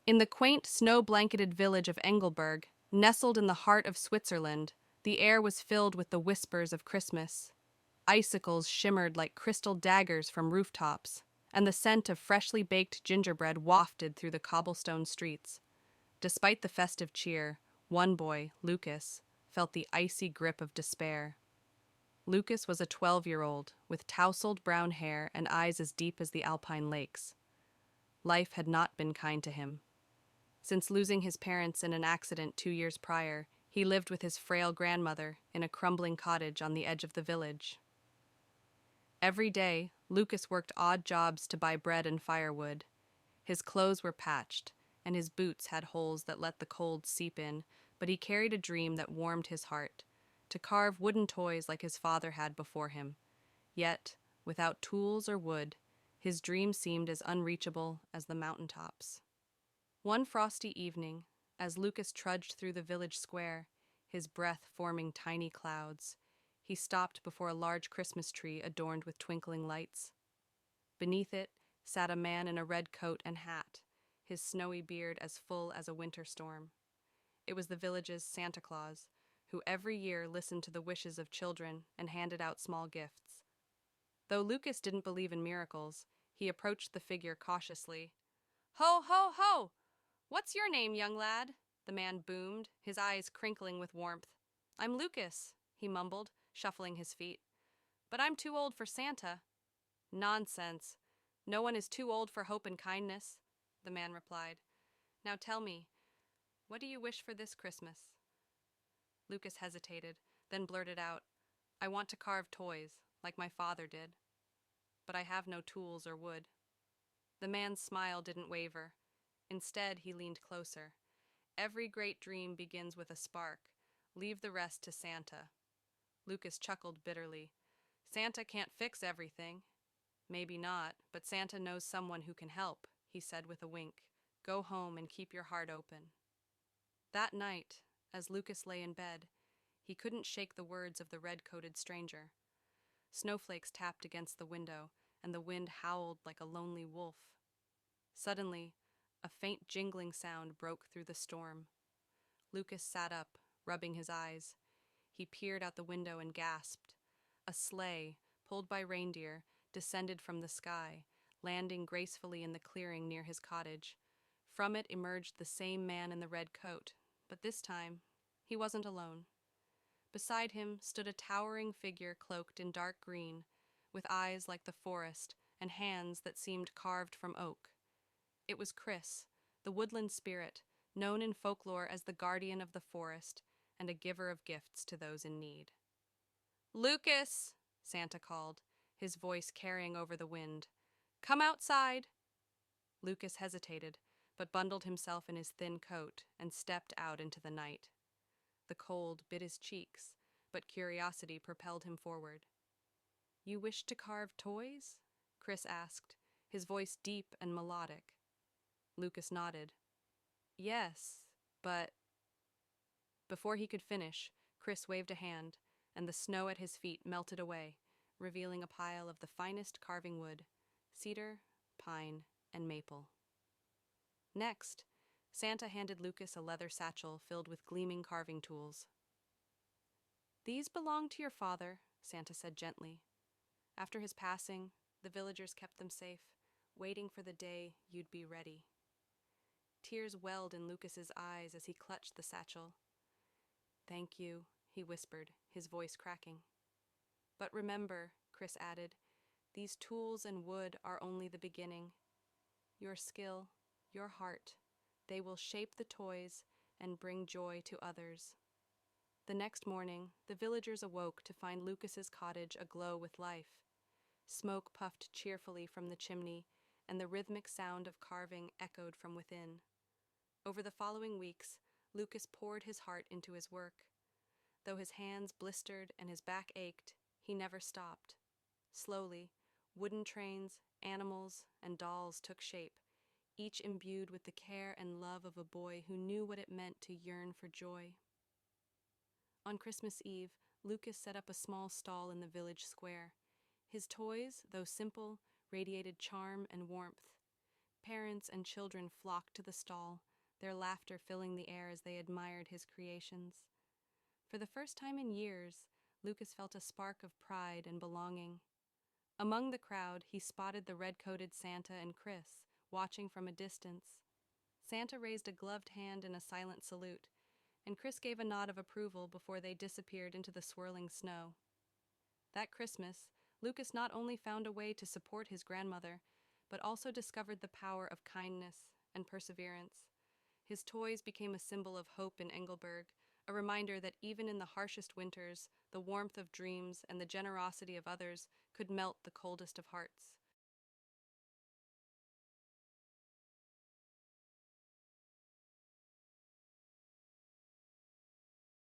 In the quaint, snow-blanketed village of Engelberg, nestled in the heart of Switzerland, the air was filled with the whispers of Christmas. Icicles shimmered like crystal daggers from rooftops, and the scent of freshly baked gingerbread wafted through the cobblestone streets. Despite the festive cheer, one boy, Lucas, felt the icy grip of despair. Lucas was a 12-year-old with tousled brown hair and eyes as deep as the Alpine lakes. Life had not been kind to him. Since losing his parents in an accident 2 years prior, he lived with his frail grandmother in a crumbling cottage on the edge of the village. Every day, Lucas worked odd jobs to buy bread and firewood. His clothes were patched, and his boots had holes that let the cold seep in, but he carried a dream that warmed his heart: to carve wooden toys like his father had before him. Yet, without tools or wood, his dream seemed as unreachable as the mountaintops. One frosty evening, as Lucas trudged through the village square, his breath forming tiny clouds, he stopped before a large Christmas tree adorned with twinkling lights. Beneath it sat a man in a red coat and hat, his snowy beard as full as a winter storm. It was the village's Santa Claus, who every year listened to the wishes of children and handed out small gifts. Though Lucas didn't believe in miracles, he approached the figure cautiously. "Ho, ho, ho! What's your name, young lad?" the man boomed, his eyes crinkling with warmth. "I'm Lucas," he mumbled, shuffling his feet. "But I'm too old for Santa." "Nonsense. No one is too old for hope and kindness," the man replied. "Now tell me, what do you wish for this Christmas?" Lucas hesitated, then blurted out, "I want to carve toys, like my father did. But I have no tools or wood." The man's smile didn't waver. Instead, he leaned closer. "Every great dream begins with a spark. Leave the rest to Santa." Lucas chuckled bitterly. "Santa can't fix everything." "Maybe not, but Santa knows someone who can help," he said with a wink. "Go home and keep your heart open." That night, as Lucas lay in bed, he couldn't shake the words of the red-coated stranger. Snowflakes tapped against the window, and the wind howled like a lonely wolf. Suddenly, a faint jingling sound broke through the storm. Lucas sat up, rubbing his eyes. He peered out the window and gasped. A sleigh, pulled by reindeer, descended from the sky, landing gracefully in the clearing near his cottage. From it emerged the same man in the red coat, but this time, he wasn't alone. Beside him stood a towering figure cloaked in dark green, with eyes like the forest and hands that seemed carved from oak. It was Chris, the woodland spirit, known in folklore as the guardian of the forest and a giver of gifts to those in need. "Lucas!" Santa called, his voice carrying over the wind. "Come outside!" Lucas hesitated, but bundled himself in his thin coat and stepped out into the night. The cold bit his cheeks, but curiosity propelled him forward. "You wish to carve toys?" Chris asked, his voice deep and melodic. Lucas nodded. "Yes, but—" Before he could finish, Chris waved a hand, and the snow at his feet melted away, revealing a pile of the finest carving wood: cedar, pine, and maple. Next, Santa handed Lucas a leather satchel filled with gleaming carving tools. "These belong to your father," Santa said gently. "After his passing, the villagers kept them safe, waiting for the day you'd be ready." Tears welled in Lucas's eyes as he clutched the satchel. "Thank you," he whispered, his voice cracking. "But remember," Chris added, "these tools and wood are only the beginning. Your skill, your heart, they will shape the toys and bring joy to others." The next morning, the villagers awoke to find Lucas's cottage aglow with life. Smoke puffed cheerfully from the chimney, and the rhythmic sound of carving echoed from within. Over the following weeks, Lucas poured his heart into his work. Though his hands blistered and his back ached, he never stopped. Slowly, wooden trains, animals, and dolls took shape, each imbued with the care and love of a boy who knew what it meant to yearn for joy. On Christmas Eve, Lucas set up a small stall in the village square. His toys, though simple, radiated charm and warmth. Parents and children flocked to the stall, their laughter filling the air as they admired his creations. For the first time in years, Lucas felt a spark of pride and belonging. Among the crowd, he spotted the red-coated Santa and Chris, watching from a distance. Santa raised a gloved hand in a silent salute, and Chris gave a nod of approval before they disappeared into the swirling snow. That Christmas, Lucas not only found a way to support his grandmother, but also discovered the power of kindness and perseverance. His toys became a symbol of hope in Engelberg, a reminder that even in the harshest winters, the warmth of dreams and the generosity of others could melt the coldest of hearts.